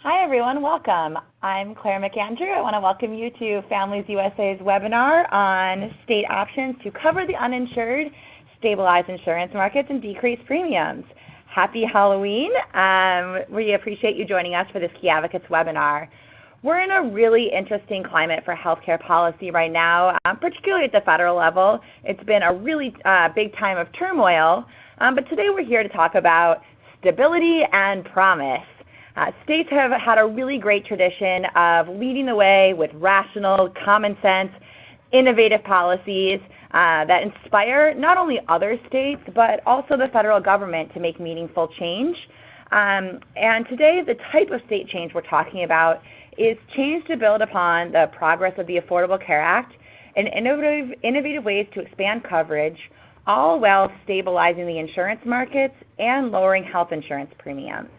Hi everyone, welcome. I'm Claire McAndrew. I want to welcome you to Families USA's webinar on state options to cover the uninsured, stabilize insurance markets, and decrease premiums. Happy Halloween. We appreciate you joining us for this Key Advocates webinar. We're in a really interesting climate for healthcare policy right now, particularly at the federal level. It's been a really big time of turmoil, but today we're here to talk about stability and promise. States have had a really great tradition of leading the way with rational, common sense, innovative policies that inspire not only other states, but also the federal government to make meaningful change. And today, the type of state change we're talking about is change to build upon the progress of the Affordable Care Act and innovative ways to expand coverage, all while stabilizing the insurance markets and lowering health insurance premiums.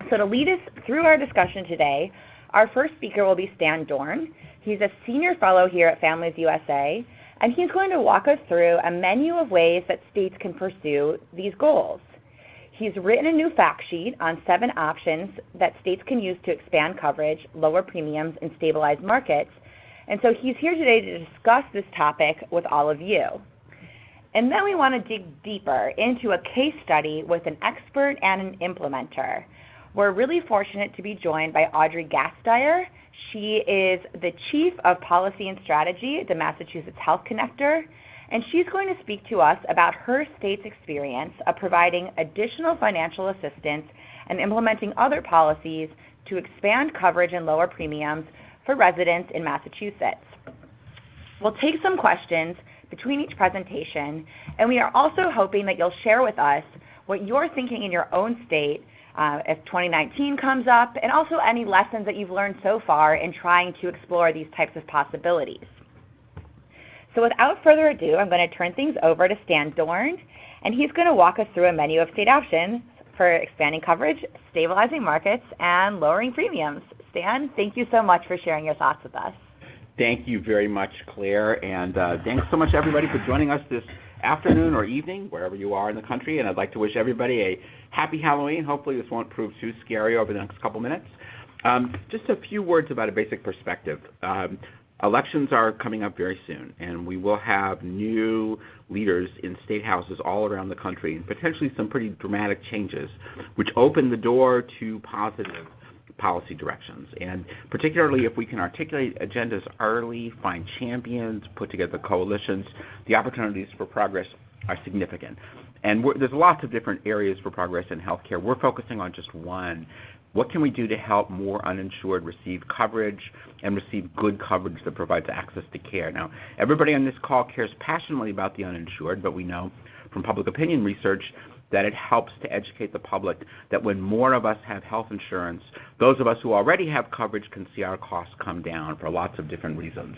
So to lead us through our discussion today, our first speaker will be Stan Dorn. He's a senior fellow here at Families USA, and he's going to walk us through a menu of ways that states can pursue these goals. He's written a new fact sheet on 7 options that states can use to expand coverage, lower premiums, and stabilize markets. And so he's here today to discuss this topic with all of you. And then we want to dig deeper into a case study with an expert and an implementer. We're really fortunate to be joined by Audrey Gasteier. She is the Chief of Policy and Strategy at the Massachusetts Health Connector, and she's going to speak to us about her state's experience of providing additional financial assistance and implementing other policies to expand coverage and lower premiums for residents in Massachusetts. We'll take some questions between each presentation, and we are also hoping that you'll share with us what you're thinking in your own state if 2019 comes up, and also any lessons that you've learned so far in trying to explore these types of possibilities. So without further ado, I'm going to turn things over to Stan Dorn, and he's going to walk us through a menu of state options for expanding coverage, stabilizing markets, and lowering premiums. Stan, thank you so much for sharing your thoughts with us. Thank you very much, Claire, and thanks so much everybody for joining us this afternoon or evening, wherever you are in the country, and I'd like to wish everybody a happy Halloween. Hopefully this won't prove too scary over the next couple minutes. Just a few words about a basic perspective. Elections are coming up very soon, and we will have new leaders in state houses all around the country, and potentially some pretty dramatic changes, which open the door to positive policy directions. And particularly if we can articulate agendas early, find champions, put together coalitions, the opportunities for progress are significant. And there's lots of different areas for progress in healthcare. We're focusing on just one. What can we do to help more uninsured receive coverage and receive good coverage that provides access to care? Now, everybody on this call cares passionately about the uninsured, but we know from public opinion research that it helps to educate the public that when more of us have health insurance, those of us who already have coverage can see our costs come down for lots of different reasons.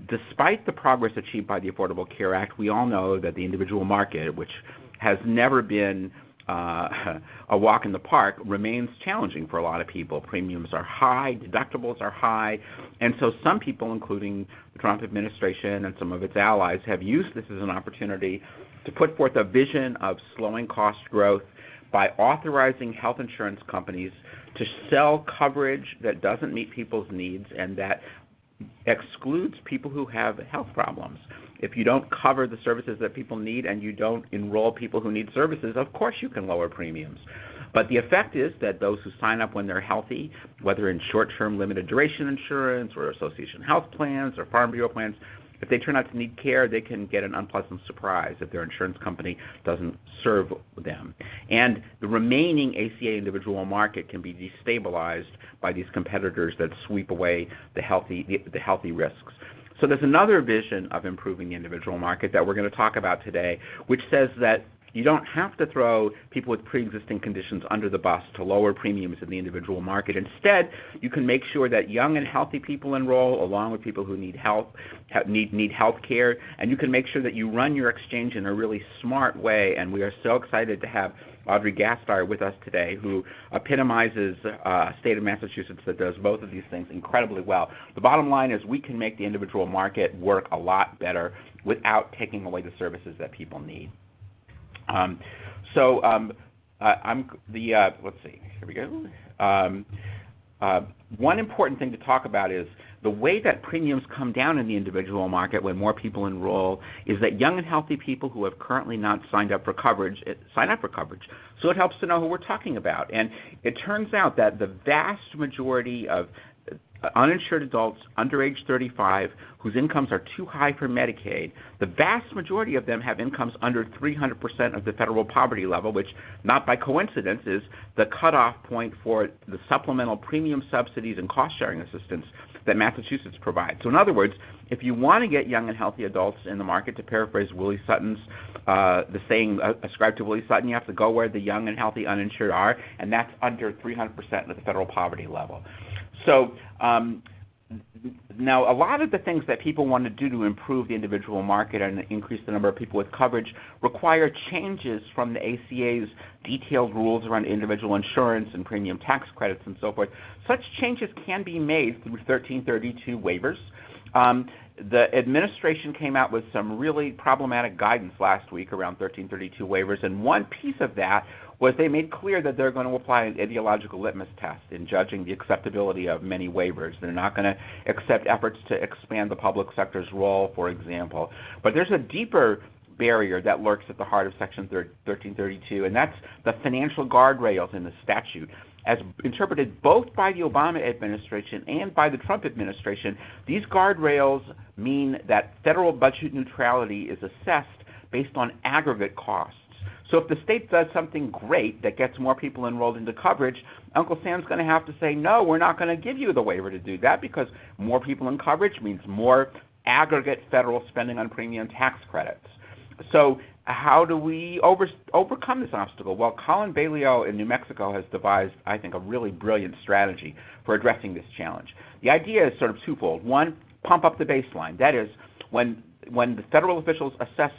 Despite the progress achieved by the Affordable Care Act, we all know that the individual market, which has never been a walk in the park, remains challenging for a lot of people. Premiums are high, deductibles are high, and so some people, including the Trump administration and some of its allies, have used this as an opportunity to put forth a vision of slowing cost growth by authorizing health insurance companies to sell coverage that doesn't meet people's needs and that excludes people who have health problems. If you don't cover the services that people need and you don't enroll people who need services, of course you can lower premiums. But the effect is that those who sign up when they're healthy, whether in short-term limited duration insurance or association health plans or farm bureau plans, if they turn out to need care, they can get an unpleasant surprise if their insurance company doesn't serve them. And the remaining ACA individual market can be destabilized by these competitors that sweep away the healthy risks. So there's another vision of improving the individual market that we're going to talk about today, which says that you don't have to throw people with pre-existing conditions under the bus to lower premiums in the individual market. Instead, you can make sure that young and healthy people enroll along with people who need health care, and you can make sure that you run your exchange in a really smart way. And we are so excited to have Audrey Gasteier with us today, who epitomizes a state of Massachusetts that does both of these things incredibly well. The bottom line is we can make the individual market work a lot better without taking away the services that people need. let's see, here we go. One important thing to talk about is the way that premiums come down in the individual market when more people enroll is that young and healthy people who have currently not signed up for coverage sign up for coverage. So it helps to know who we're talking about. And it turns out that the vast majority of uninsured adults under age 35 whose incomes are too high for Medicaid, the vast majority of them have incomes under 300% of the federal poverty level, which, not by coincidence, is the cutoff point for the supplemental premium subsidies and cost-sharing assistance that Massachusetts provides. So in other words, if you want to get young and healthy adults in the market, to paraphrase Willie Sutton's, the saying ascribed to Willie Sutton, you have to go where the young and healthy uninsured are, and that's under 300% of the federal poverty level. So now a lot of the things that people want to do to improve the individual market and increase the number of people with coverage require changes from the ACA's detailed rules around individual insurance and premium tax credits and so forth. Such changes can be made through 1332 waivers. The administration came out with some really problematic guidance last week around 1332 waivers, and one piece of that was they made clear that they're going to apply an ideological litmus test in judging the acceptability of many waivers. They're not going to accept efforts to expand the public sector's role, for example. But there's a deeper barrier that lurks at the heart of Section 1332, and that's the financial guardrails in the statute. As interpreted both by the Obama administration and by the Trump administration, these guardrails mean that federal budget neutrality is assessed based on aggregate costs. So if the state does something great that gets more people enrolled into coverage, Uncle Sam's going to have to say, no, we're not going to give you the waiver to do that, because more people in coverage means more aggregate federal spending on premium tax credits. So how do we overcome this obstacle? Well, Colin Bailio in New Mexico has devised, I think, a really brilliant strategy for addressing this challenge. The idea is sort of twofold. One, pump up the baseline. That is, when the federal officials assess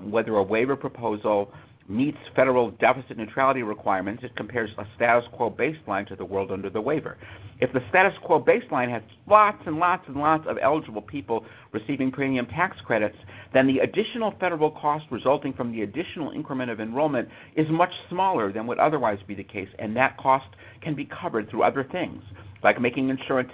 whether a waiver proposal meets federal deficit neutrality requirements, it compares a status quo baseline to the world under the waiver. If the status quo baseline has lots and lots and lots of eligible people receiving premium tax credits, then the additional federal cost resulting from the additional increment of enrollment is much smaller than would otherwise be the case, and that cost can be covered through other things, like making insurance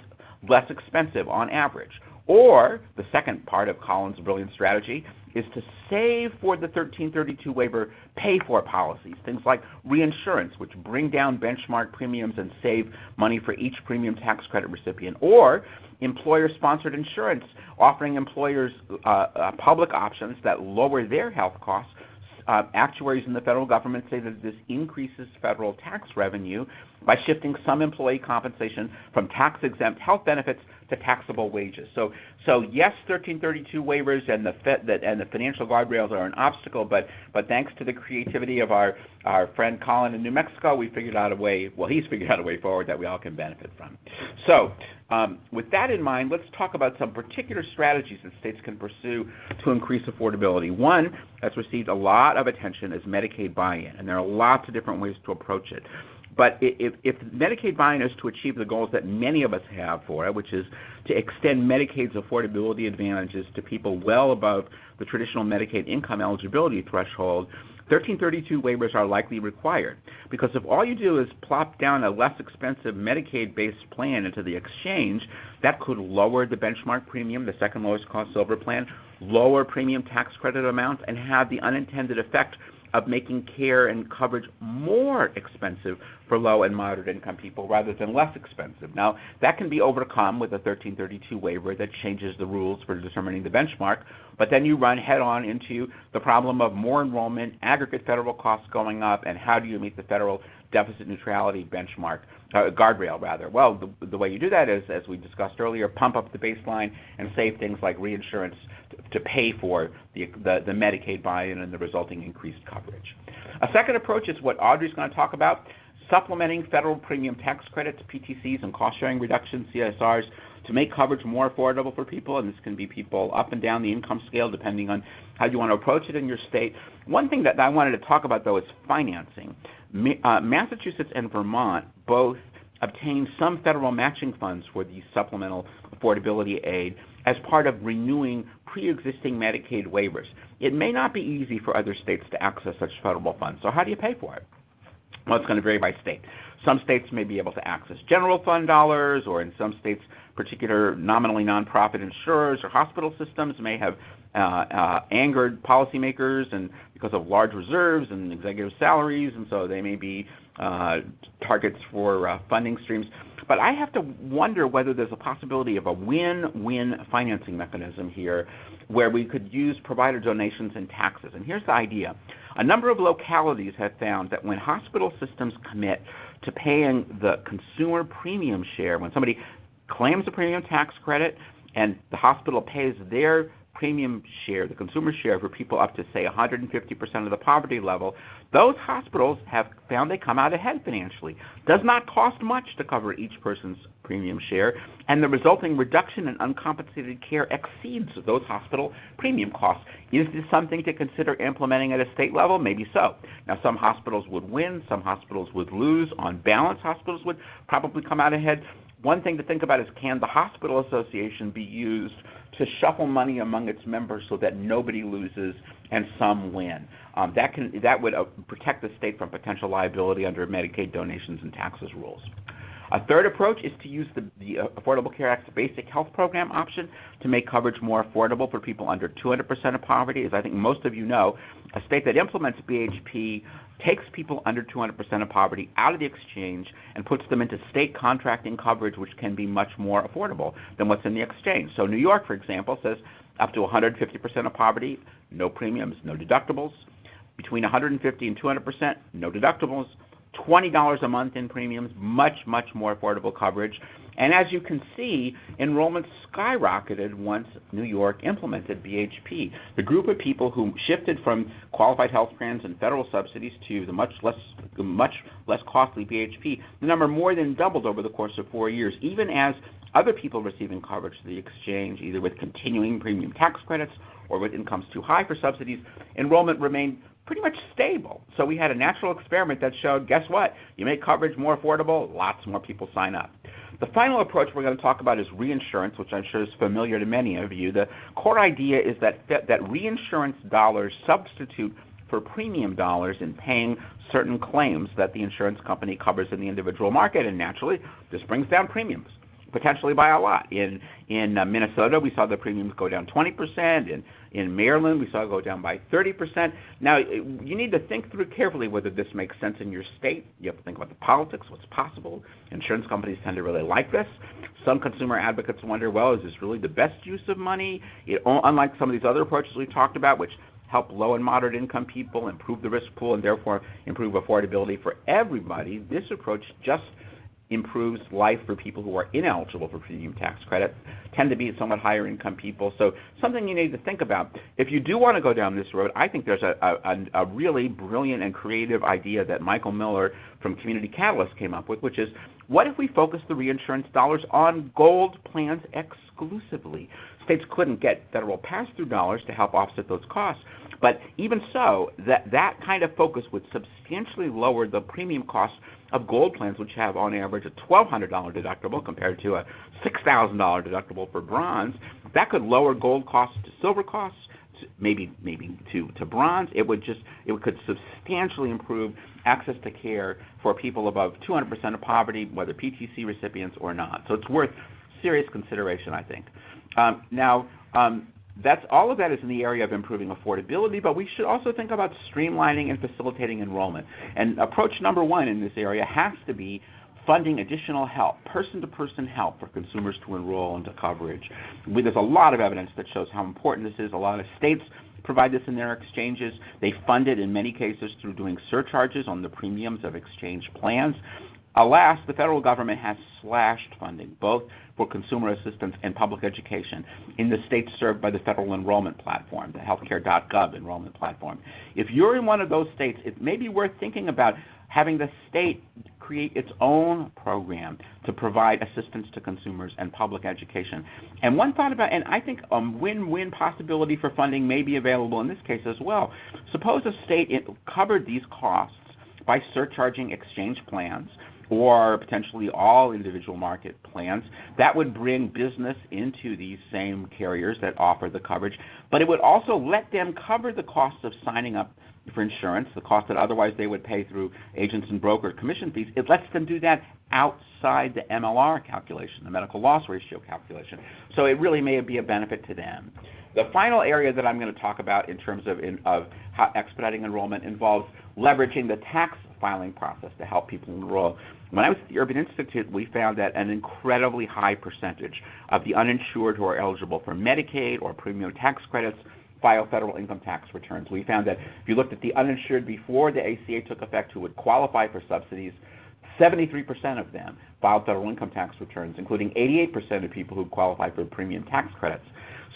less expensive on average. Or, the second part of Colin's brilliant strategy is to save for the 1332 waiver pay-for policies, things like reinsurance, which bring down benchmark premiums and save money for each premium tax credit recipient, or employer-sponsored insurance, offering employers public options that lower their health costs. Actuaries in the federal government say that this increases federal tax revenue by shifting some employee compensation from tax-exempt health benefits to taxable wages. So yes, 1332 waivers and the financial guardrails are an obstacle, but thanks to the creativity of our friend Colin in New Mexico, we figured out a way. Well, he's figured out a way forward that we all can benefit from. So with that in mind, let's talk about some particular strategies that states can pursue to increase affordability. One that's received a lot of attention is Medicaid buy-in, and there are lots of different ways to approach it. But if Medicaid buy-in is to achieve the goals that many of us have for it, which is to extend Medicaid's affordability advantages to people well above the traditional Medicaid income eligibility threshold, 1332 waivers are likely required. Because if all you do is plop down a less expensive Medicaid-based plan into the exchange, that could lower the benchmark premium, the second lowest cost silver plan, lower premium tax credit amounts, and have the unintended effect of making care and coverage more expensive for low and moderate income people rather than less expensive. Now, that can be overcome with a 1332 waiver that changes the rules for determining the benchmark, but then you run head-on into the problem of more enrollment, aggregate federal costs going up, and how do you meet the federal deficit neutrality benchmark, guardrail rather. Well, the way you do that is, as we discussed earlier, pump up the baseline and save things like reinsurance to pay for the Medicaid buy-in and the resulting increased coverage. A second approach is what Audrey's going to talk about, supplementing federal premium tax credits, PTCs, and cost-sharing reductions, CSRs, to make coverage more affordable for people, and this can be people up and down the income scale depending on how you want to approach it in your state. One thing that I wanted to talk about, though, is financing. Massachusetts and Vermont both obtained some federal matching funds for the supplemental affordability aid as part of renewing pre-existing Medicaid waivers. It may not be easy for other states to access such federal funds, so how do you pay for it? Well, it's going to vary by state. Some states may be able to access general fund dollars, or in some states, particular nominally nonprofit insurers or hospital systems may have angered policymakers and because of large reserves and executive salaries, and so they may be targets for funding streams. But I have to wonder whether there's a possibility of a win-win financing mechanism here where we could use provider donations and taxes. And here's the idea. A number of localities have found that when hospital systems commit to paying the consumer premium share, when somebody claims a premium tax credit and the hospital pays their premium share, the consumer share for people up to, say, 150% of the poverty level, those hospitals have found they come out ahead financially. Does not cost much to cover each person's premium share, and the resulting reduction in uncompensated care exceeds those hospital premium costs. Is this something to consider implementing at a state level? Maybe so. Now, some hospitals would win, some hospitals would lose. On balance, hospitals would probably come out ahead. One thing to think about is, can the hospital association be used to shuffle money among its members so that nobody loses and some win? That would protect the state from potential liability under Medicaid donations and taxes rules. A third approach is to use the Affordable Care Act's basic health program option to make coverage more affordable for people under 200% of poverty. As I think most of you know, a state that implements BHP takes people under 200% of poverty out of the exchange and puts them into state contracting coverage, which can be much more affordable than what's in the exchange. So New York, for example, says up to 150% of poverty, no premiums, no deductibles. Between 150 and 200%, no deductibles. $20 a month in premiums, much, much more affordable coverage. And as you can see, enrollment skyrocketed once New York implemented BHP. The group of people who shifted from qualified health plans and federal subsidies to the much less costly BHP, the number more than doubled over the course of 4 years, even as other people receiving coverage to the exchange, either with continuing premium tax credits or with incomes too high for subsidies, enrollment remained pretty much stable. So we had a natural experiment that showed, guess what? You make coverage more affordable, lots more people sign up. The final approach we're going to talk about is reinsurance, which I'm sure is familiar to many of you. The core idea is that reinsurance dollars substitute for premium dollars in paying certain claims that the insurance company covers in the individual market, and naturally, this brings down premiums, potentially by a lot. In Minnesota, we saw the premiums go down 20%. In Maryland, we saw it go down by 30%. Now, you need to think through carefully whether this makes sense in your state. You have to think about the politics, what's possible. Insurance companies tend to really like this. Some consumer advocates wonder, well, is this really the best use of money? Unlike some of these other approaches we talked about, which help low and moderate income people, improve the risk pool, and therefore improve affordability for everybody, this approach just improves life for people who are ineligible for premium tax credit, tend to be somewhat higher income people. So something you need to think about. If you do want to go down this road, I think there's a really brilliant and creative idea that Michael Miller from Community Catalyst came up with, which is, what if we focus the reinsurance dollars on gold plans exclusively? States couldn't get federal pass-through dollars to help offset those costs. But even so, that kind of focus would substantially lower the premium costs of gold plans, which have on average a $1,200 deductible compared to a $6,000 deductible for bronze. That could lower gold costs to silver costs, maybe to bronze. It could substantially improve access to care for people above 200% of poverty, whether PTC recipients or not. So it's worth serious consideration, I think. All of that is in the area of improving affordability, but we should also think about streamlining and facilitating enrollment. And approach number one in this area has to be funding additional help, person-to-person help for consumers to enroll into coverage. There's a lot of evidence that shows how important this is. A lot of states provide this in their exchanges. They fund it in many cases through doing surcharges on the premiums of exchange plans. Alas, the federal government has slashed funding, both for consumer assistance and public education, in the states served by the Federal Enrollment Platform, the healthcare.gov enrollment platform. If you're in one of those states, it may be worth thinking about having the state create its own program to provide assistance to consumers and public education. And one thought about, and I think a win-win possibility for funding may be available in this case as well. Suppose a state covered these costs by surcharging exchange plans, or potentially all individual market plans. That would bring business into these same carriers that offer the coverage, but it would also let them cover the costs of signing up for insurance, the cost that otherwise they would pay through agents and broker commission fees. It lets them do that outside the MLR calculation, the medical loss ratio calculation. So it really may be a benefit to them. The final area that I'm going to talk about in terms of how expediting enrollment involves leveraging the tax filing process to help people enroll. When I was at the Urban Institute, we found that an incredibly high percentage of the uninsured who are eligible for Medicaid or premium tax credits file federal income tax returns. We found that if you looked at the uninsured before the ACA took effect who would qualify for subsidies, 73% of them filed federal income tax returns, including 88% of people who qualify for premium tax credits.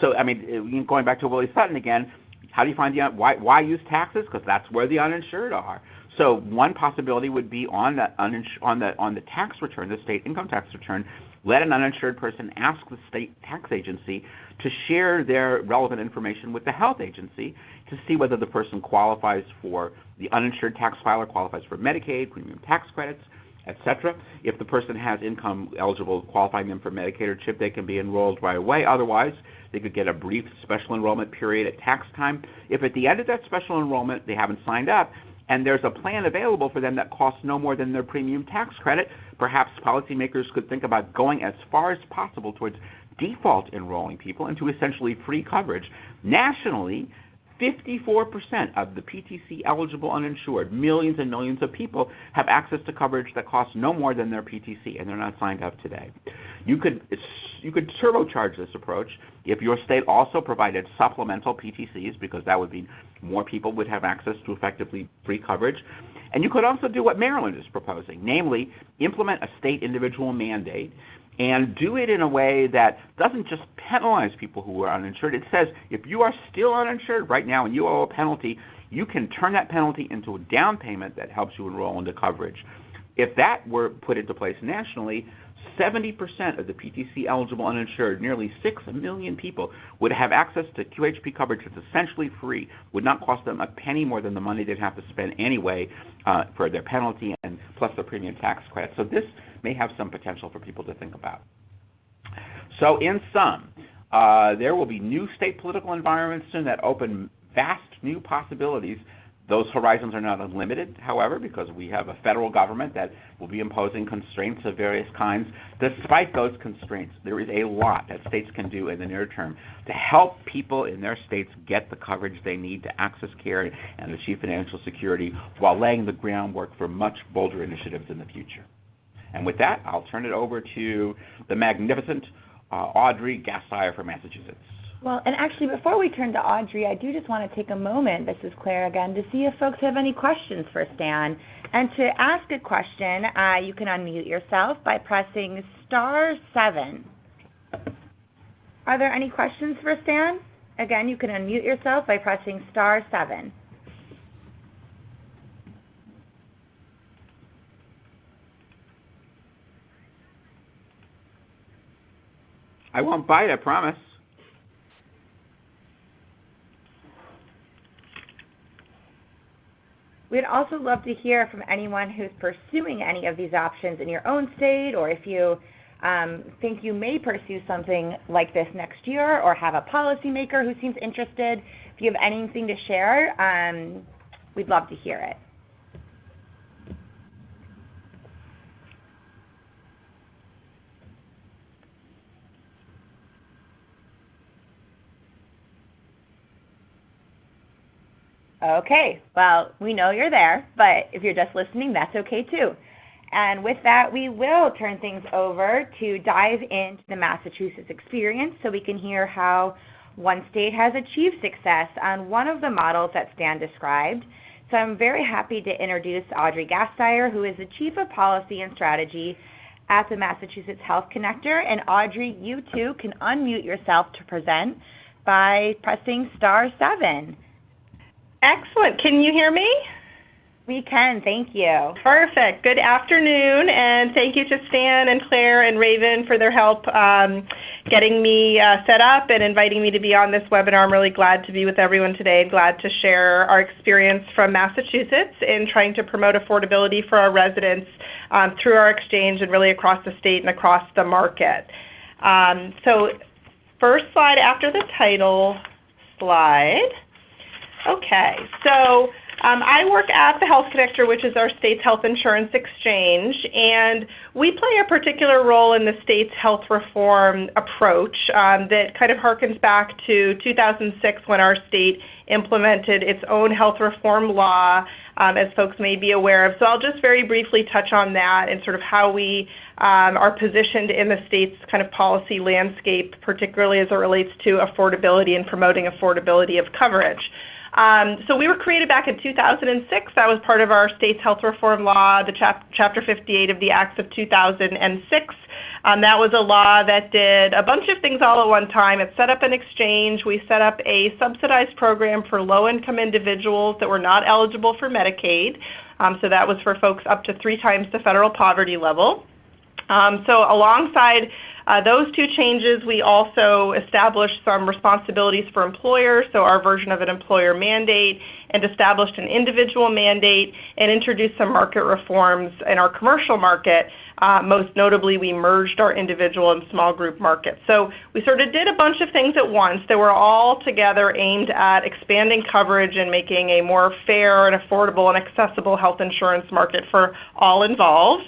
So, I mean, going back to Willie Sutton again, how do you find why use taxes? Because that's where the uninsured are. So one possibility would be on the tax return, the state income tax return, let an uninsured person ask the state tax agency to share their relevant information with the health agency to see whether the person qualifies for the uninsured tax filer, qualifies for Medicaid, premium tax credits, etc. If the person has income eligible qualifying them for Medicaid or CHIP, they can be enrolled right away. Otherwise, they could get a brief special enrollment period at tax time. If at the end of that special enrollment they haven't signed up and there's a plan available for them that costs no more than their premium tax credit, perhaps policymakers could think about going as far as possible towards default enrolling people into essentially free coverage. Nationally, 54% of the PTC eligible uninsured, millions and millions of people, have access to coverage that costs no more than their PTC, and they're not signed up today. You could turbocharge this approach if your state also provided supplemental PTCs, because that would mean more people would have access to effectively free coverage. And you could also do what Maryland is proposing, namely implement a state individual mandate and do it in a way that doesn't just penalize people who are uninsured. It says if you are still uninsured right now and you owe a penalty, you can turn that penalty into a down payment that helps you enroll into coverage. If that were put into place nationally, 70% of the PTC eligible uninsured, nearly 6 million people, would have access to QHP coverage that's essentially free, would not cost them a penny more than the money they'd have to spend anyway for their penalty and plus the premium tax credit. So this may have some potential for people to think about. So in sum, there will be new state political environments soon that open vast new possibilities. Those horizons are not unlimited, however, because we have a federal government that will be imposing constraints of various kinds. Despite those constraints, there is a lot that states can do in the near term to help people in their states get the coverage they need to access care and achieve financial security while laying the groundwork for much bolder initiatives in the future. And with that, I'll turn it over to the magnificent Audrey Gasteier from Massachusetts. Well, and actually, before we turn to Audrey, I do just want to take a moment, this is Claire again, to see if folks have any questions for Stan. And to ask a question, you can unmute yourself by pressing *7. Are there any questions for Stan? Again, you can unmute yourself by pressing *7. I won't bite, I promise. We'd also love to hear from anyone who's pursuing any of these options in your own state, or if you think you may pursue something like this next year or have a policymaker who seems interested. If you have anything to share, we'd love to hear it. Okay, well, we know you're there, but if you're just listening, that's okay too. And with that, we will turn things over to dive into the Massachusetts experience so we can hear how one state has achieved success on one of the models that Stan described. So I'm very happy to introduce Audrey Gasteier, who is the Chief of Policy and Strategy at the Massachusetts Health Connector. And Audrey, you too can unmute yourself to present by pressing *7. Excellent. Can you hear me? We can. Thank you. Perfect. Good afternoon, and thank you to Stan and Claire and Raven for their help getting me set up and inviting me to be on this webinar. I'm really glad to be with everyone today and glad to share our experience from Massachusetts in trying to promote affordability for our residents through our exchange and really across the state and across the market. So first slide after the title slide. Okay, so I work at the Health Connector, which is our state's health insurance exchange, and we play a particular role in the state's health reform approach that kind of harkens back to 2006 when our state implemented its own health reform law, as folks may be aware of. So I'll just very briefly touch on that and sort of how we are positioned in the state's kind of policy landscape, particularly as it relates to affordability and promoting affordability of coverage. So we were created back in 2006. That was part of our state's health reform law, the Chapter 58 of the Acts of 2006. That was a law that did a bunch of things all at one time. It set up an exchange. We set up a subsidized program for low-income individuals that were not eligible for Medicaid. So that was for folks up to 3 times the federal poverty level. So alongside those two changes, we also established some responsibilities for employers, so our version of an employer mandate, and established an individual mandate and introduced some market reforms in our commercial market. Most notably, we merged our individual and small group markets. So we sort of did a bunch of things at once that were all together aimed at expanding coverage and making a more fair and affordable and accessible health insurance market for all involved.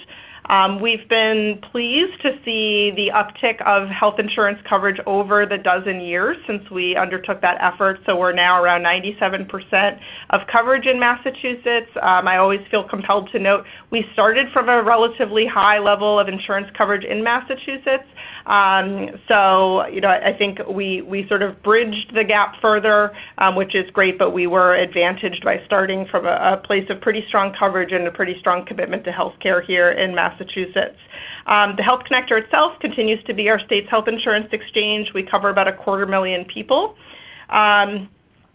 We've been pleased to see the uptick of health insurance coverage over the dozen years since we undertook that effort. So we're now around 97% of coverage in Massachusetts. I always feel compelled to note we started from a relatively high level of insurance coverage in Massachusetts. So, I think we sort of bridged the gap further, which is great, but we were advantaged by starting from a place of pretty strong coverage and a pretty strong commitment to health care here in Massachusetts. The Health Connector itself continues to be our state's health insurance exchange. We cover about 250,000 people.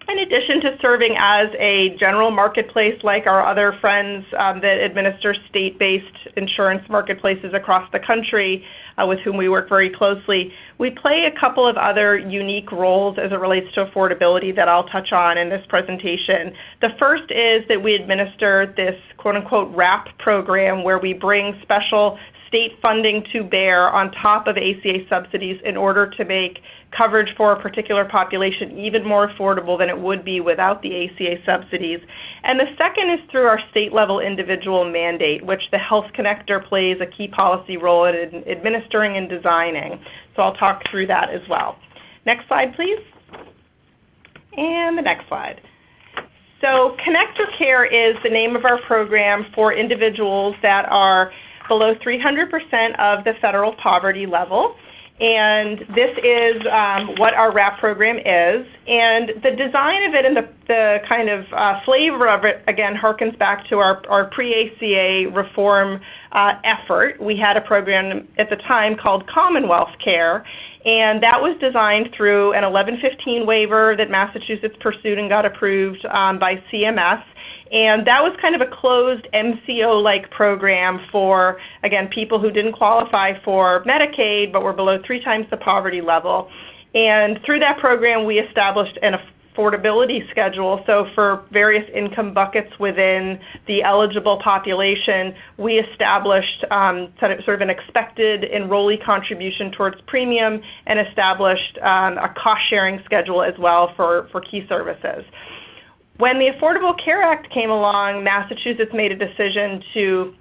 In addition to serving as a general marketplace like our other friends that administer state-based insurance marketplaces across the country with whom we work very closely, we play a couple of other unique roles as it relates to affordability that I'll touch on in this presentation. The first is that we administer this quote-unquote WRAP program where we bring special state funding to bear on top of ACA subsidies in order to make coverage for a particular population even more affordable than it would be without the ACA subsidies. And the second is through our state-level individual mandate, which the Health Connector plays a key policy role in administering and designing. So I'll talk through that as well. Next slide, please. And the next slide. So Connector Care is the name of our program for individuals that are below 300% of the federal poverty level. And this is what our WRAP program is. And the design of it and the kind of flavor of it, again, harkens back to our pre-ACA reform effort. We had a program at the time called Commonwealth Care, and that was designed through an 1115 waiver that Massachusetts pursued and got approved by CMS. And that was kind of a closed MCO-like program for, again, people who didn't qualify for Medicaid but were below 3 times the poverty level. And through that program, we established an affordability schedule. So for various income buckets within the eligible population, we established sort of an expected enrollee contribution towards premium and established a cost-sharing schedule as well for key services. When the Affordable Care Act came along, Massachusetts made a decision to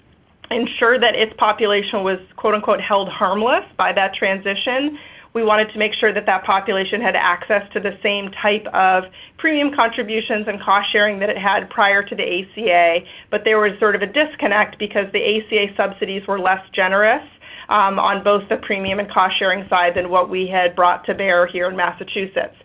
ensure that its population was, quote-unquote, held harmless by that transition. We wanted to make sure that that population had access to the same type of premium contributions and cost sharing that it had prior to the ACA, but there was sort of a disconnect because the ACA subsidies were less generous on both the premium and cost sharing side than what we had brought to bear here in Massachusetts.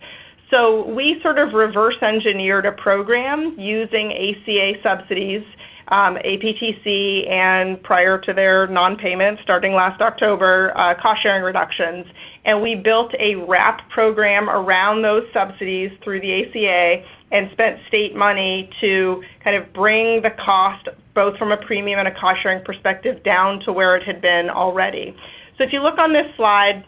So we sort of reverse engineered a program using ACA subsidies, APTC, and prior to their non-payment starting last October, cost-sharing reductions. And we built a WRAP program around those subsidies through the ACA and spent state money to kind of bring the cost, both from a premium and a cost-sharing perspective, down to where it had been already. So if you look on this slide,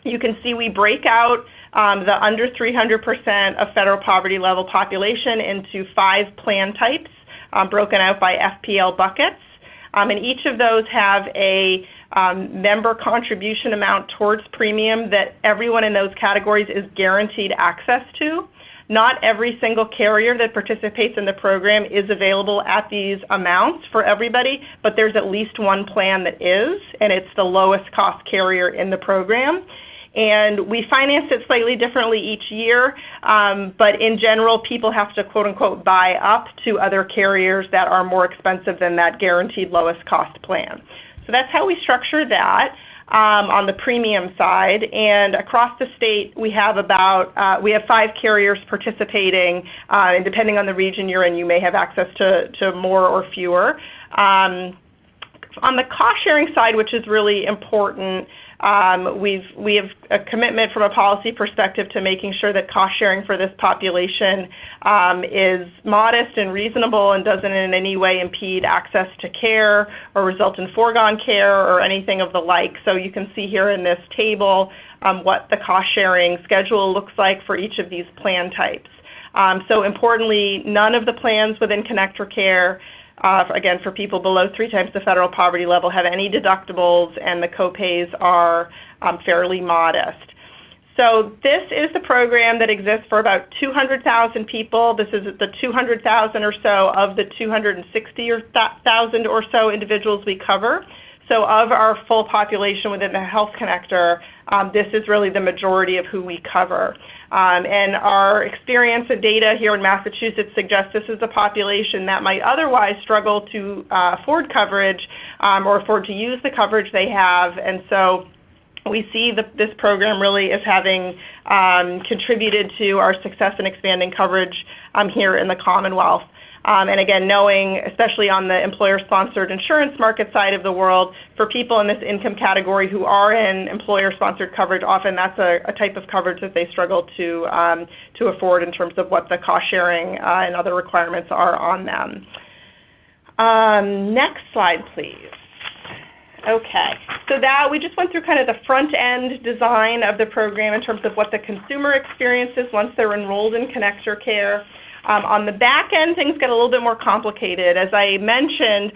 you can see we break out the under 300% of federal poverty level population into 5 plan types broken out by FPL buckets. and each of those have a member contribution amount towards premium that everyone in those categories is guaranteed access to. Not every single carrier that participates in the program is available at these amounts for everybody, but there's at least one plan that is, and it's the lowest cost carrier in the program. And we finance it slightly differently each year, but in general, people have to quote-unquote buy up to other carriers that are more expensive than that guaranteed lowest cost plan. So that's how we structure that. On the premium side, and across the state we have we have 5 carriers participating, and depending on the region you're in, you may have access to more or fewer. On the cost sharing side, which is really important, we have a commitment from a policy perspective to making sure that cost sharing for this population is modest and reasonable and doesn't in any way impede access to care or result in foregone care or anything of the like. So you can see here in this table what the cost sharing schedule looks like for each of these plan types. So importantly, none of the plans within Connector Care, again, for people below 3 times the federal poverty level, have any deductibles, and the copays are fairly modest. So this is the program that exists for about 200,000 people. This is the 200,000 or so of the 260,000 or so individuals we cover. So of our full population within the Health Connector, this is really the majority of who we cover. And our experience and data here in Massachusetts suggests this is a population that might otherwise struggle to afford coverage or afford to use the coverage they have. And so we see this program really as having contributed to our success in expanding coverage here in the Commonwealth. And again, knowing, especially on the employer-sponsored insurance market side of the world, for people in this income category who are in employer-sponsored coverage, often that's a type of coverage that they struggle to afford in terms of what the cost sharing and other requirements are on them. Next slide, please. Okay, so that we just went through kind of the front-end design of the program in terms of what the consumer experience is once they're enrolled in Connector Care. On the back end, things get a little bit more complicated. As I mentioned,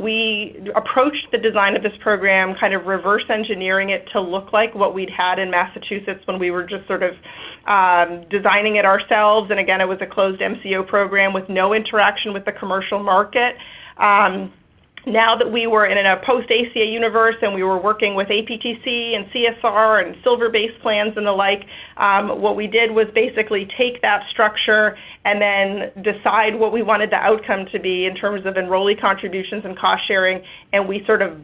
we approached the design of this program kind of reverse engineering it to look like what we'd had in Massachusetts when we were just sort of designing it ourselves. And again, it was a closed MCO program with no interaction with the commercial market. Now that we were in a post-ACA universe and we were working with APTC and CSR and silver-based plans and the like, what we did was basically take that structure and then decide what we wanted the outcome to be in terms of enrollee contributions and cost sharing, and we sort of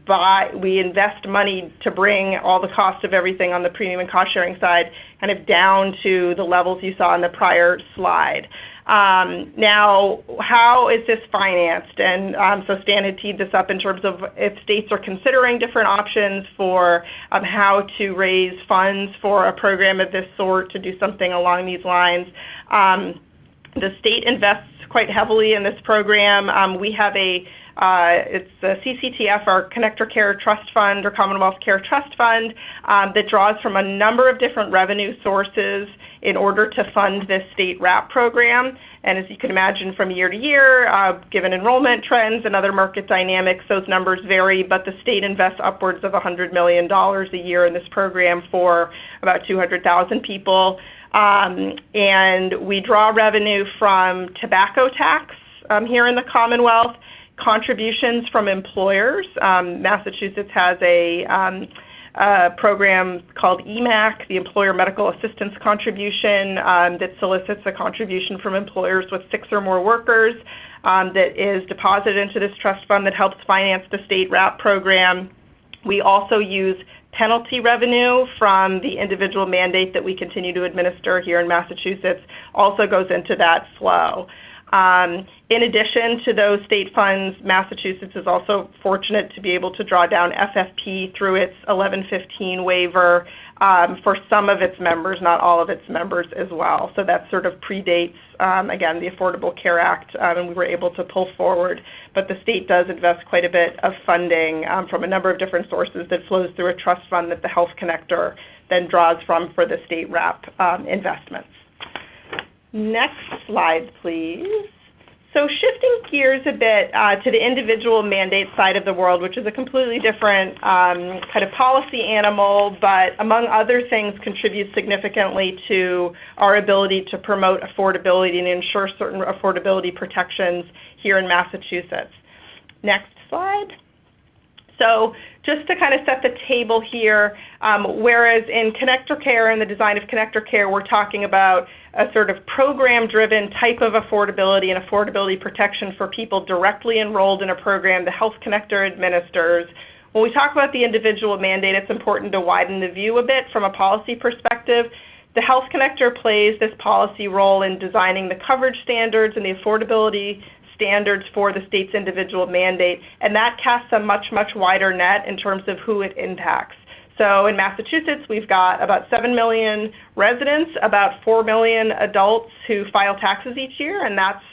we invest money to bring all the cost of everything on the premium and cost sharing side kind of down to the levels you saw in the prior slide. Now, how is this financed? And so Stan had teed this up in terms of if states are considering different options for how to raise funds for a program of this sort to do something along these lines. The state invests quite heavily in this program. We have it's the CCTF, our Connector Care Trust Fund or Commonwealth Care Trust Fund, that draws from a number of different revenue sources in order to fund this state WRAP program. And as you can imagine, from year to year, given enrollment trends and other market dynamics, those numbers vary, but the state invests upwards of $100 million a year in this program for about 200,000 people. And we draw revenue from tobacco tax here in the Commonwealth, contributions from employers. Massachusetts has a program called EMAC, the Employer Medical Assistance Contribution, that solicits a contribution from employers with 6 or more workers that is deposited into this trust fund that helps finance the state WRAP program. We also use penalty revenue from the individual mandate that we continue to administer here in Massachusetts, also goes into that flow. In addition to those state funds, Massachusetts is also fortunate to be able to draw down FFP through its 1115 waiver for some of its members, not all of its members as well. So that sort of predates, again, the Affordable Care Act, and we were able to pull forward. But the state does invest quite a bit of funding from a number of different sources that flows through a trust fund that the Health Connector then draws from for the state WRAP investments. Next slide, please. So shifting gears a bit to the individual mandate side of the world, which is a completely different kind of policy animal, but among other things contributes significantly to our ability to promote affordability and ensure certain affordability protections here in Massachusetts. Next slide. So just to kind of set the table here, whereas in connector care and the design of connector care, we're talking about a sort of program-driven type of affordability and affordability protection for people directly enrolled in a program the Health Connector administers. When we talk about the individual mandate, it's important to widen the view a bit from a policy perspective. The Health Connector plays this policy role in designing the coverage standards and the affordability standards for the state's individual mandate, and that casts a much, much wider net in terms of who it impacts. So in Massachusetts, we've got about 7 million residents, about 4 million adults who file taxes each year, and that's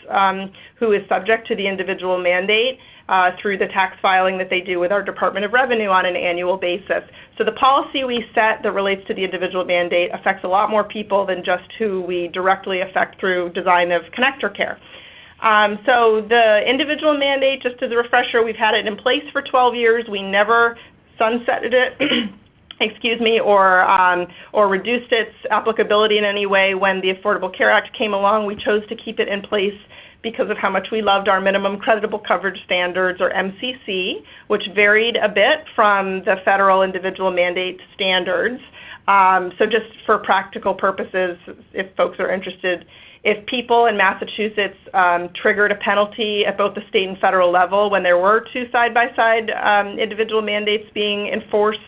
who is subject to the individual mandate through the tax filing that they do with our Department of Revenue on an annual basis. So the policy we set that relates to the individual mandate affects a lot more people than just who we directly affect through design of connector care. So the individual mandate, just as a refresher, we've had it in place for 12 years. We never sunsetted it. Or reduced its applicability in any way. When the Affordable Care Act came along, we chose to keep it in place because of how much we loved our minimum creditable coverage standards, or MCC, which varied a bit from the federal individual mandate standards. So just for practical purposes, if folks are interested, if people in Massachusetts triggered a penalty at both the state and federal level when there were two side-by-side individual mandates being enforced,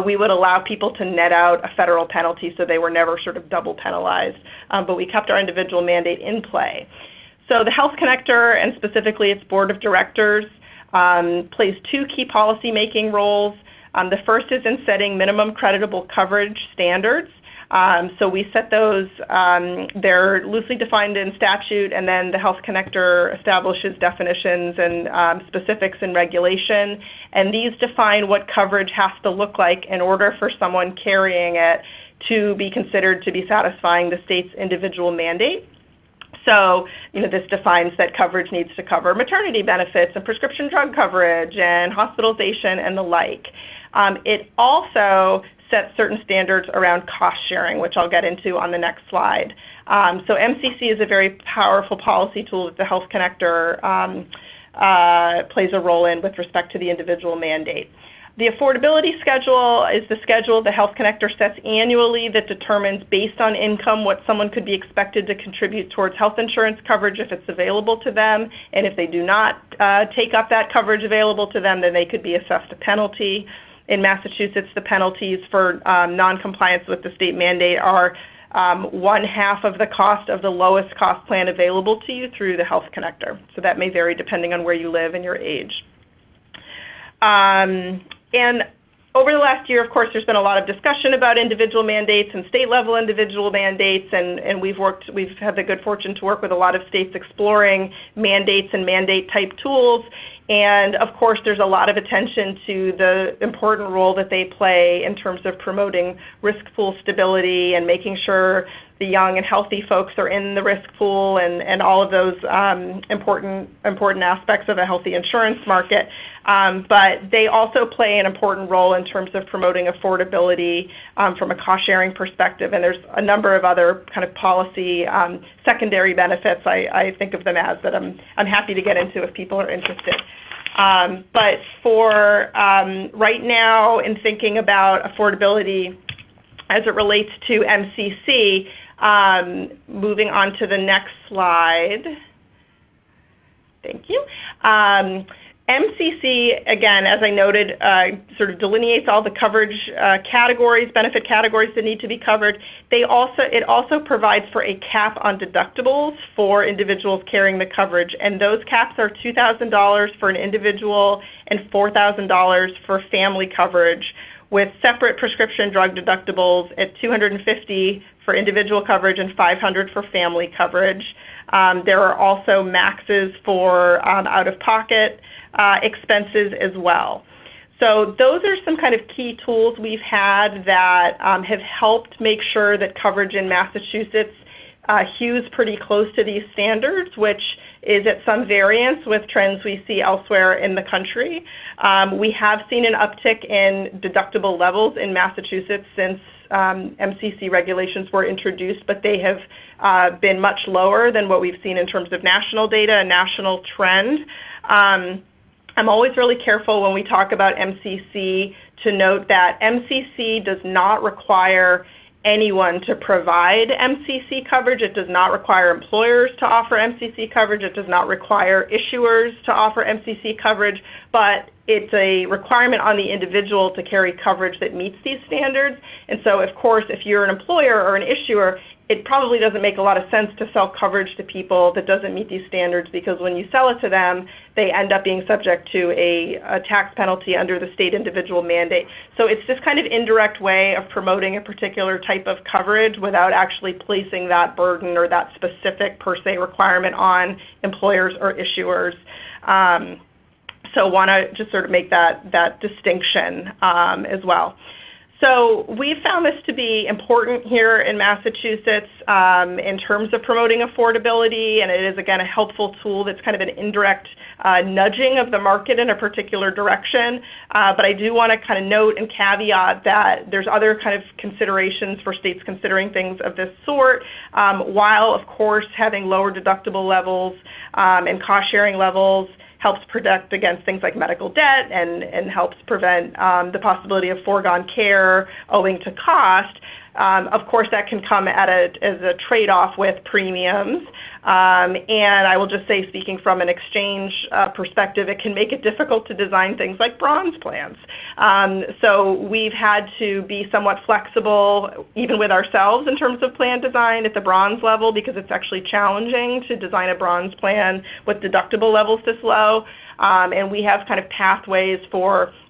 we would allow people to net out a federal penalty so they were never sort of double penalized. But we kept our individual mandate in play. So the Health Connector, and specifically its board of directors, plays two key policy-making roles. The first is in setting minimum creditable coverage standards. So we set those, they're loosely defined in statute, and then the Health Connector establishes definitions and specifics in regulation. And these define what coverage has to look like in order for someone carrying it to be considered to be satisfying the state's individual mandate. So, this defines that coverage needs to cover maternity benefits and prescription drug coverage and hospitalization and the like. It also sets certain standards around cost sharing, which I'll get into on the next slide. So MCC is a very powerful policy tool that the Health Connector plays a role in with respect to the individual mandate. The affordability schedule is the schedule the Health Connector sets annually that determines, based on income, what someone could be expected to contribute towards health insurance coverage if it's available to them. And if they do not take up that coverage available to them, then they could be assessed a penalty. In Massachusetts, the penalties for noncompliance with the state mandate are 1/2 of the cost of the lowest cost plan available to you through the Health Connector. So that may vary depending on where you live and your age. And over the last year, of course, there's been a lot of discussion about individual mandates and state-level individual mandates, and we've had the good fortune to work with a lot of states exploring mandates and mandate-type tools. And of course, there's a lot of attention to the important role that they play in terms of promoting risk pool stability and making sure the young and healthy folks are in the risk pool, and all of those important aspects of a healthy insurance market. But they also play an important role in terms of promoting affordability from a cost-sharing perspective. And there's a number of other kind of policy secondary benefits, I think of them as, that I'm happy to get into if people are interested. But for right now, in thinking about affordability as it relates to MCC, moving on to the next slide. Thank you. MCC, again, as I noted, sort of delineates all the coverage categories, benefit categories that need to be covered. It also provides for a cap on deductibles for individuals carrying the coverage, and those caps are $2,000 for an individual and $4,000 for family coverage, with separate prescription drug deductibles at $250 for individual coverage and $500 for family coverage. There are also maxes for out-of-pocket expenses as well. So those are some kind of key tools we've had that have helped make sure that coverage in Massachusetts hews pretty close to these standards, which is at some variance with trends we see elsewhere in the country. We have seen an uptick in deductible levels in Massachusetts since MCC regulations were introduced, but they have been much lower than what we've seen in terms of national data and national trend. I'm always really careful when we talk about MCC to note that MCC does not require anyone to provide MCC coverage. It does not require employers to offer MCC coverage. It does not require issuers to offer MCC coverage, but it's a requirement on the individual to carry coverage that meets these standards. And so, of course, if you're an employer or an issuer, it probably doesn't make a lot of sense to sell coverage to people that doesn't meet these standards, because when you sell it to them, they end up being subject to a tax penalty under the state individual mandate. So it's this kind of indirect way of promoting a particular type of coverage without actually placing that burden or that specific per se requirement on employers or issuers. So want to just sort of make that distinction as well. So we found this to be important here in Massachusetts in terms of promoting affordability, and it is, again, a helpful tool that's kind of an indirect nudging of the market in a particular direction. But I do want to kind of note and caveat that there's other kind of considerations for states considering things of this sort, while, of course, having lower deductible levels and cost-sharing levels helps protect against things like medical debt and helps prevent the possibility of foregone care owing to cost. Of course, that can come as a trade-off with premiums. And I will just say, speaking from an exchange perspective, it can make it difficult to design things like bronze plans. So we've had to be somewhat flexible, even with ourselves, in terms of plan design at the bronze level, because it's actually challenging to design a bronze plan with deductible levels this low. And we have kind of pathways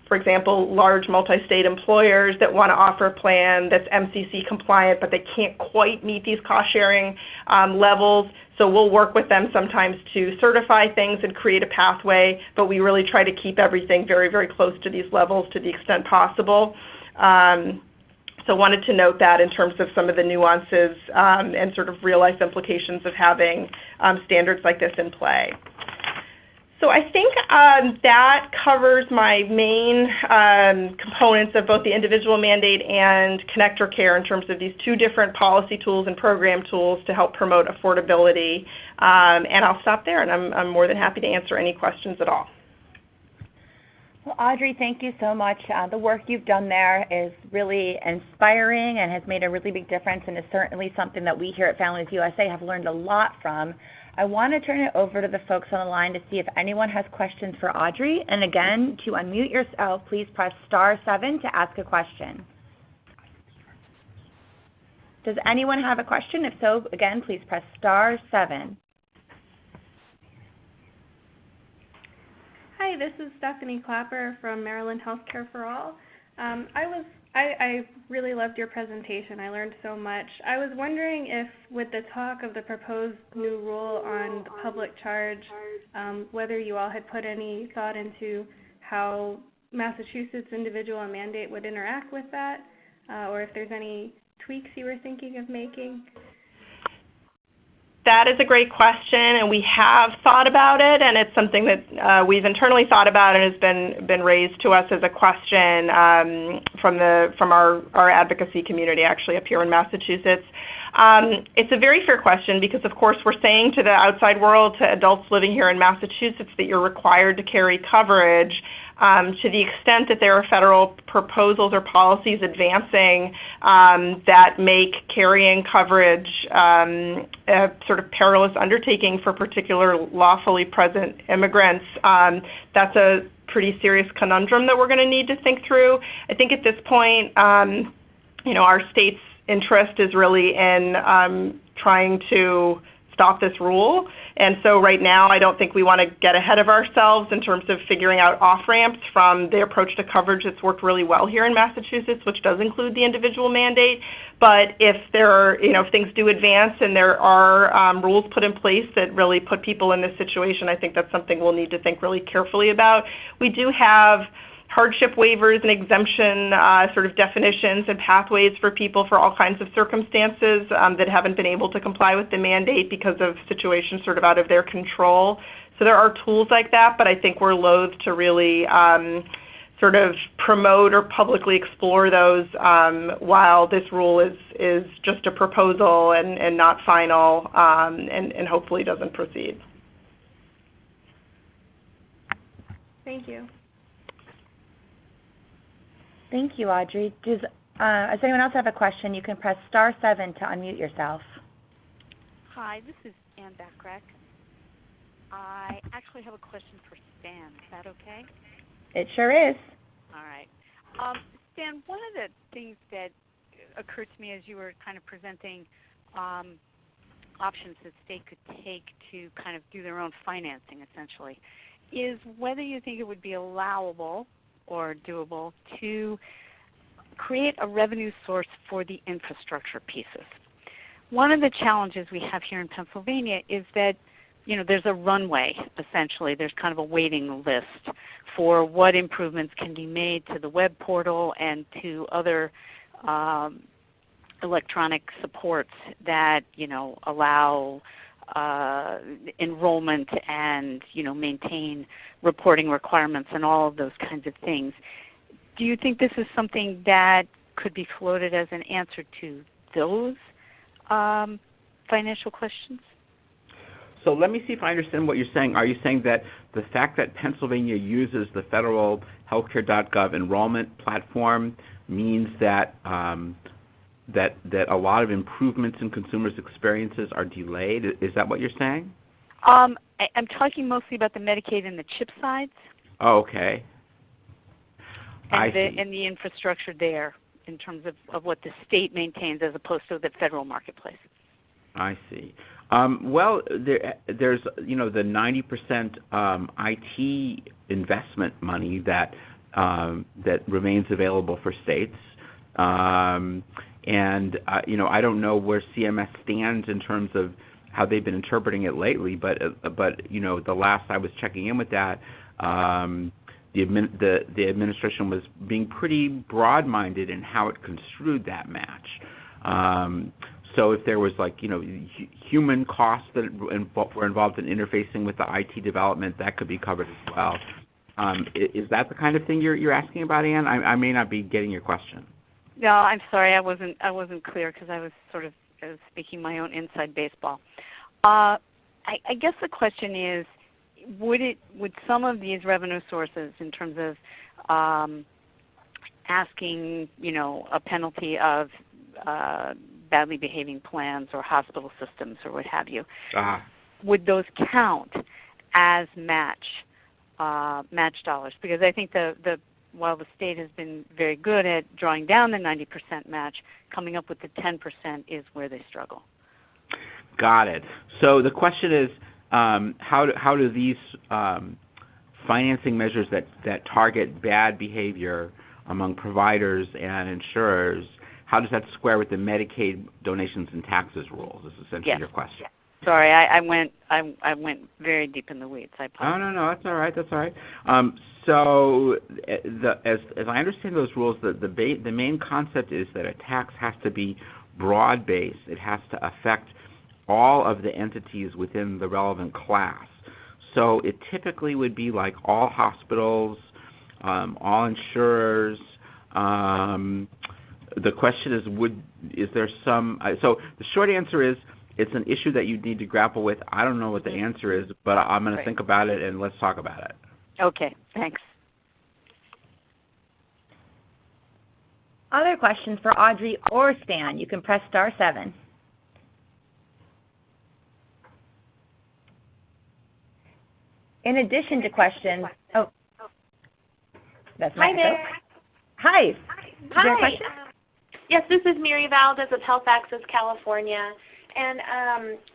for example, large multi-state employers that want to offer a plan that's MCC compliant, but they can't quite meet these cost-sharing levels. So we'll work with them sometimes to certify things and create a pathway, but we really try to keep everything very, very close to these levels to the extent possible. So wanted to note that in terms of some of the nuances and sort of real-life implications of having standards like this in play. So I think that covers my main components of both the individual mandate and connector care in terms of these two different policy tools and program tools to help promote affordability. And I'll stop there, and I'm more than happy to answer any questions at all. Well, Audrey, thank you so much. The work you've done there is really inspiring and has made a really big difference, and is certainly something that we here at Families USA have learned a lot from. I want to turn it over to the folks on the line to see if anyone has questions for Audrey. And again, to unmute yourself, please press *7 to ask a question. Does anyone have a question? If so, again, please press *7. Hi, this is Stephanie Clapper from Maryland Healthcare for All. I really loved your presentation. I learned so much. I was wondering if, with the talk of the proposed new rule on the public charge, whether you all had put any thought into how Massachusetts' individual mandate would interact with that, or if there's any tweaks you were thinking of making. That is a great question, and we have thought about it, and it's something that we've internally thought about and has been raised to us as a question from our advocacy community, actually, up here in Massachusetts. It's a very fair question because, of course, we're saying to the outside world, to adults living here in Massachusetts, that you're required to carry coverage. To the extent that there are federal proposals or policies advancing that make carrying coverage a sort of perilous undertaking for particular lawfully present immigrants, that's a pretty serious conundrum that we're going to need to think through. I think at this point, our state's interest is really in trying to stop this rule. And so right now, I don't think we want to get ahead of ourselves in terms of figuring out off-ramps from the approach to coverage that's worked really well here in Massachusetts, which does include the individual mandate. But if there are, if things do advance and there are rules put in place that really put people in this situation, I think that's something we'll need to think really carefully about. We do have hardship waivers and exemption sort of definitions and pathways for people for all kinds of circumstances that haven't been able to comply with the mandate because of situations sort of out of their control. So there are tools like that, but I think we're loath to really sort of promote or publicly explore those while this rule is just a proposal and not final and hopefully doesn't proceed. Thank you. Thank you, Audrey. Does anyone else have a question? You can press *7 to unmute yourself. Hi, this is Ann Backrack. I actually have a question for Stan. Is that okay? It sure is. All right. Stan, one of the things that occurred to me as you were kind of presenting options that state could take to kind of do their own financing, essentially, is whether you think it would be allowable or doable to create a revenue source for the infrastructure pieces. One of the challenges we have here in Pennsylvania is that there's a runway, essentially. There's kind of a waiting list for what improvements can be made to the web portal and to other electronic supports that, allow enrollment and, maintain reporting requirements and all of those kinds of things. Do you think this is something that could be floated as an answer to those financial questions? So let me see if I understand what you're saying. Are you saying that the fact that Pennsylvania uses the federal healthcare.gov enrollment platform means that that a lot of improvements in consumers' experiences are delayed? Is that what you're saying? I'm talking mostly about the Medicaid and the CHIP sides. Oh, okay. And the infrastructure there in terms of what the state maintains as opposed to the federal marketplace. I see. Well, there's the 90% IT investment money that remains available for states, and I don't know where CMS stands in terms of how they've been interpreting it lately, but the last I was checking in with that, the administration was being pretty broad-minded in how it construed that match. So if there was human costs that were involved in interfacing with the IT development, that could be covered as well. Is that the kind of thing you're asking about, Ann? I may not be getting your question. No, I'm sorry, I wasn't clear because I was sort of speaking my own inside baseball. I guess the question is, would some of these revenue sources, in terms of asking a penalty of badly behaving plans or hospital systems or what have you, would those count as match dollars? Because I think while the state has been very good at drawing down the 90% match, coming up with the 10% is where they struggle. Got it. So the question is, how do these financing measures that target bad behavior among providers and insurers, how does that square with the Medicaid donations and taxes rules? Is essentially your question. Yes. Sorry, I went very deep in the weeds. I apologize. No, that's all right. That's all right. So, as I understand those rules, the main concept is that a tax has to be broad-based. It has to affect all of the entities within the relevant class. So it typically would be like all hospitals, all insurers. The question is there some? So the short answer is, it's an issue that you need to grapple with. I don't know what the answer is, but I'm going to think about it, and let's talk about it. Okay, thanks. Other questions for Audrey or Stan? You can press *7. In addition to questions, that's my Hi there. Hi. Is there a question? Yes, this is Miri Valdez of Health Access California. And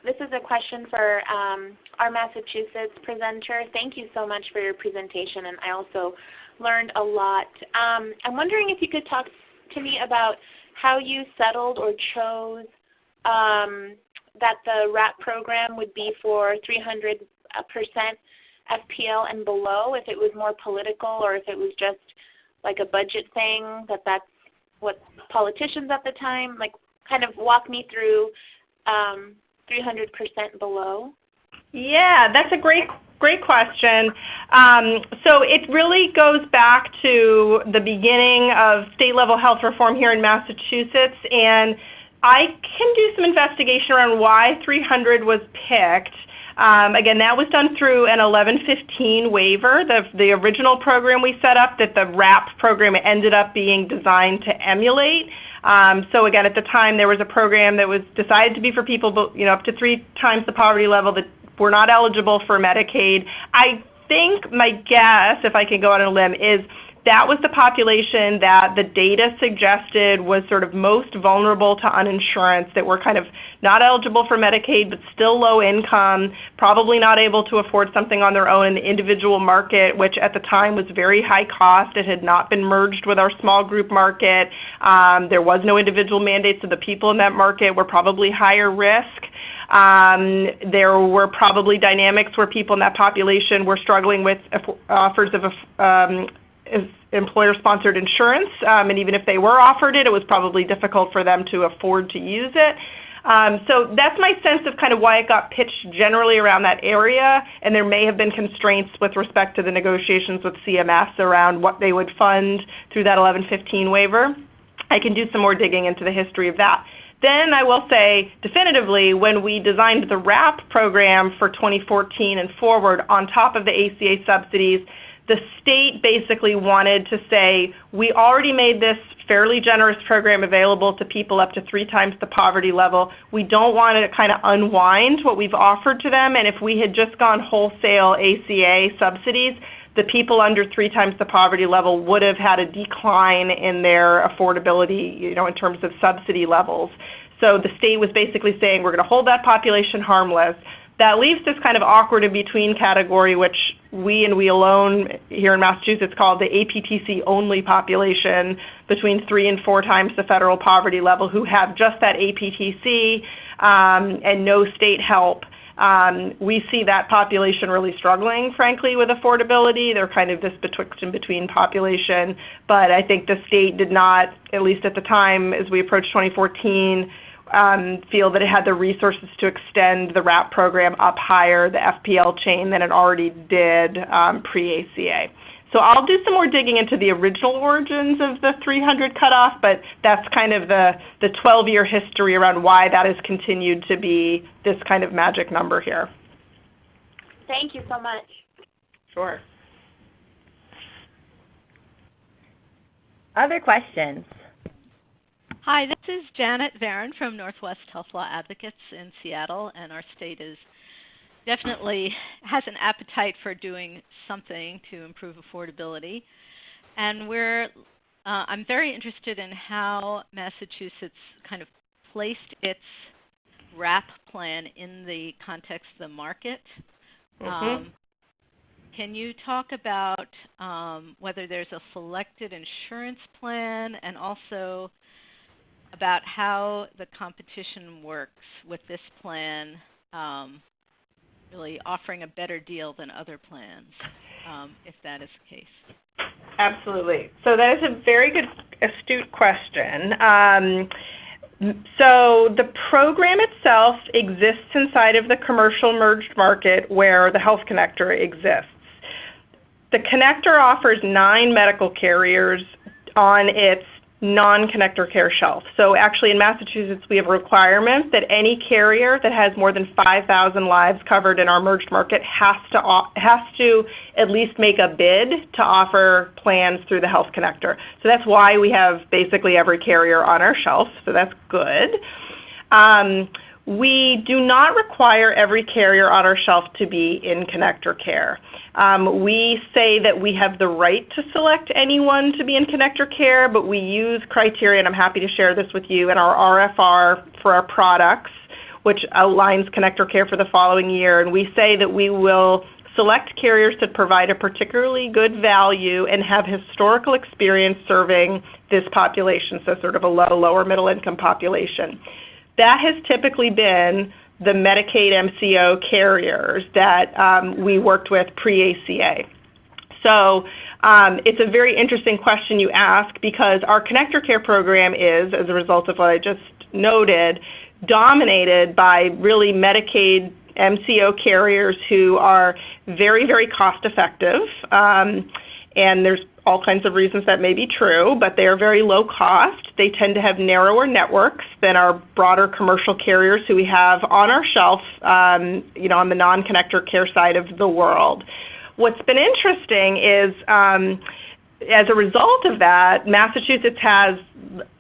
this is a question for our Massachusetts presenter. Thank you so much for your presentation, and I also learned a lot. I'm wondering if you could talk to me about how you settled or chose that the RAP program would be for 300% FPL and below, if it was more political or if it was just like a budget thing, that's what politicians at the time, like kind of walk me through 300% below. Yeah, that's a great question. So it really goes back to the beginning of state-level health reform here in Massachusetts, and I can do some investigation around why 300 was picked. Again, that was done through an 1115 waiver, the original program we set up that the WRAP program ended up being designed to emulate. So again, at the time there was a program that was decided to be for people up to 3 times the poverty level that were not eligible for Medicaid. I think my guess, if I can go on a limb, is that was the population that the data suggested was sort of most vulnerable to uninsurance, that were kind of not eligible for Medicaid but still low income, probably not able to afford something on their own in the individual market, which at the time was very high cost. It had not been merged with our small group market. There was no individual mandate, so the people in that market were probably higher risk. There were probably dynamics where people in that population were struggling with offers of employer-sponsored insurance, and even if they were offered it, it was probably difficult for them to afford to use it. So that's my sense of kind of why it got pitched generally around that area, and there may have been constraints with respect to the negotiations with CMS around what they would fund through that 1115 waiver. I can do some more digging into the history of that. Then I will say definitively, when we designed the WRAP program for 2014 and forward on top of the ACA subsidies, the state basically wanted to say, we already made this fairly generous program available to people up to 3 times the poverty level. We don't want to kind of unwind what we've offered to them, and if we had just gone wholesale ACA subsidies, the people under 3 times the poverty level would have had a decline in their affordability, in terms of subsidy levels. So the state was basically saying, we're going to hold that population harmless. That leaves this kind of awkward in-between category, which we alone here in Massachusetts call the APTC only population, between 3 and 4 times the federal poverty level, who have just that APTC and no state help. We see that population really struggling, frankly, with affordability. They're kind of this betwixt and between population, but I think the state did not, at least at the time as we approached 2014, feel that it had the resources to extend the WRAP program up higher the FPL chain than it already did pre-ACA. So I'll do some more digging into the original origins of the 300 cutoff, but that's kind of the 12-year history around why that has continued to be this kind of magic number here. Thank you so much. Sure. Other questions? Hi, this is Janet Varon from Northwest Health Law Advocates in Seattle, and our state definitely has an appetite for doing something to improve affordability. And I'm very interested in how Massachusetts kind of placed its WRAP plan in the context of the market. Mm-hmm. Can you talk about whether there's a selected insurance plan, and also about how the competition works with this plan, really offering a better deal than other plans, if that is the case? Absolutely. So that is a very good, astute question. So the program itself exists inside of the commercial merged market where the Health Connector exists. The connector offers 9 medical carriers on its non-connector care shelf. So actually in Massachusetts we have a requirement that any carrier that has more than 5,000 lives covered in our merged market has to at least make a bid to offer plans through the Health Connector. So that's why we have basically every carrier on our shelf, so that's good. We do not require every carrier on our shelf to be in connector care. We say that we have the right to select anyone to be in connector care, but we use criteria, and I'm happy to share this with you, in our RFR for our products, which outlines connector care for the following year. And we say that we will select carriers that provide a particularly good value and have historical experience serving this population, so sort of a lower middle income population. That has typically been the Medicaid MCO carriers that we worked with pre-ACA. So it's a very interesting question you ask, because our connector care program is, as a result of what I just noted, dominated by really Medicaid MCO carriers who are very, very cost effective. And there's all kinds of reasons that may be true, but they are very low cost. They tend to have narrower networks than our broader commercial carriers who we have on our shelf, on the non-connector care side of the world. What's been interesting is, as a result of that, Massachusetts has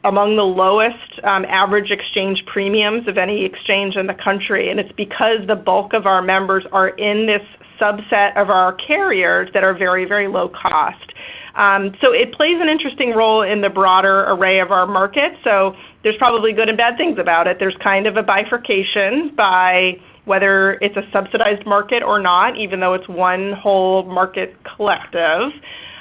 among the lowest average exchange premiums of any exchange in the country, and it's because the bulk of our members are in this subset of our carriers that are very, very low cost. So it plays an interesting role in the broader array of our market. So there's probably good and bad things about it. There's kind of a bifurcation by whether it's a subsidized market or not, even though it's one whole market collective.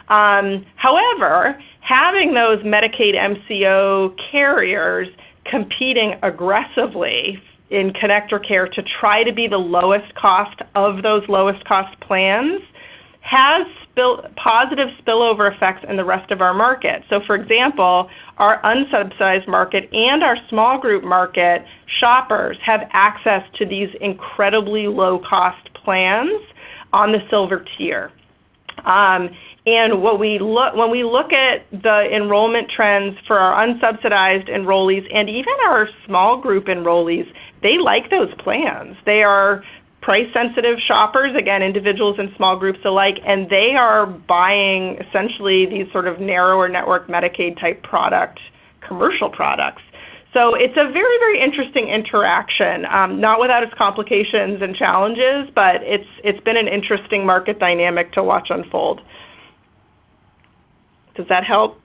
However, having those Medicaid MCO carriers competing aggressively in connector care to try to be the lowest cost of those lowest cost plans has positive spillover effects in the rest of our market. So for example, our unsubsidized market and our small group market shoppers have access to these incredibly low cost plans on the silver tier. And when we look at the enrollment trends for our unsubsidized enrollees and even our small group enrollees, they like those plans. They are price-sensitive shoppers, again, individuals and small groups alike, and they are buying essentially these sort of narrower network Medicaid-type commercial products. So it's a very, very interesting interaction, not without its complications and challenges, but it's been an interesting market dynamic to watch unfold. Does that help?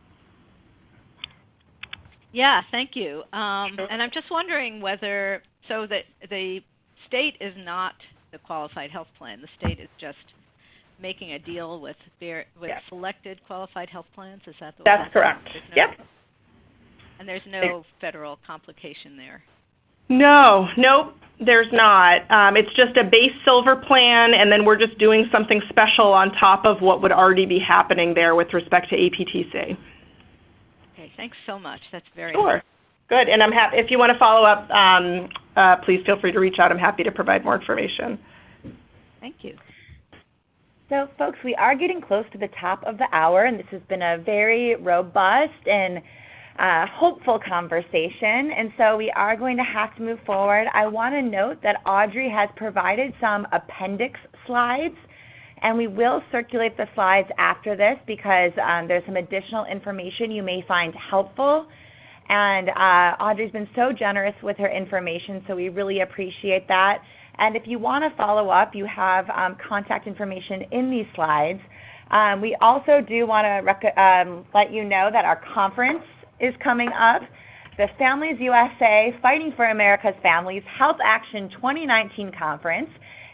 Yeah, thank you. And I'm just wondering whether, so that the state is not the qualified health plan. The state is just making a deal with selected qualified health plans. Is that the way? That's correct. Yep. And there's no federal complication there? Nope, there's not. It's just a base silver plan, and then we're just doing something special on top of what would already be happening there with respect to APTC. Okay, thanks so much. That's very Sure. Good, and I'm happy, if you want to follow up, please feel free to reach out. I'm happy to provide more information. Thank you. So folks, we are getting close to the top of the hour, and this has been a very robust and hopeful conversation, and so we are going to have to move forward. I want to note that Audrey has provided some appendix slides, and we will circulate the slides after this because there's some additional information you may find helpful. And Audrey's been so generous with her information, so we really appreciate that. And if you want to follow up, you have contact information in these slides. We also do want to let you know that our conference is coming up, the Families USA Fighting for America's Families Health Action 2019 Conference.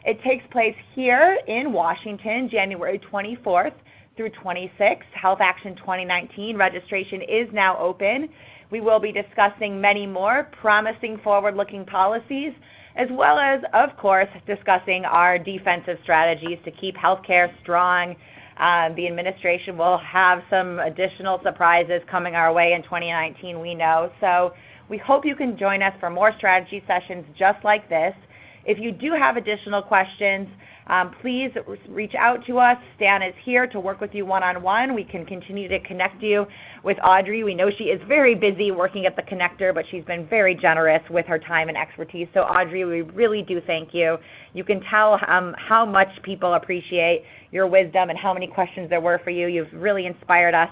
It takes place here in Washington, January 24th through 26th. Health Action 2019 registration is now open. We will be discussing many more promising forward-looking policies, as well as, of course, discussing our defensive strategies to keep healthcare strong. The administration will have some additional surprises coming our way in 2019, we know. So we hope you can join us for more strategy sessions just like this. If you do have additional questions, please reach out to us. Stan is here to work with you one-on-one. We can continue to connect you with Audrey. We know she is very busy working at the connector, but she's been very generous with her time and expertise. So Audrey, we really do thank you. You can tell how much people appreciate your wisdom and how many questions there were for you. You've really inspired us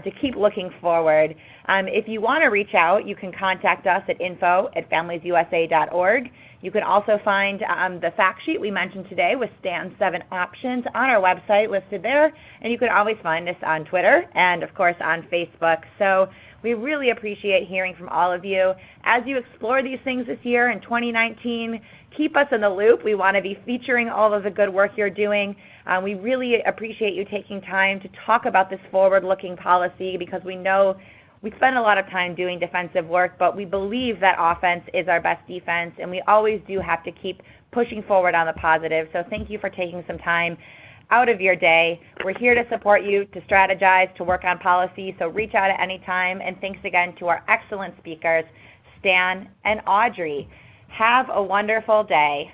to keep looking forward. If you want to reach out, you can contact us at info@familiesusa.org. You can also find the fact sheet we mentioned today with Stan's 7 options on our website listed there, and you can always find us on Twitter and, of course, on Facebook. So we really appreciate hearing from all of you. As you explore these things this year in 2019, keep us in the loop. We want to be featuring all of the good work you're doing. We really appreciate you taking time to talk about this forward-looking policy because we know we spend a lot of time doing defensive work, but we believe that offense is our best defense, and we always do have to keep pushing forward on the positive. So thank you for taking some time out of your day. We're here to support you, to strategize, to work on policy, so reach out at any time. And thanks again to our excellent speakers, Stan and Audrey. Have a wonderful day.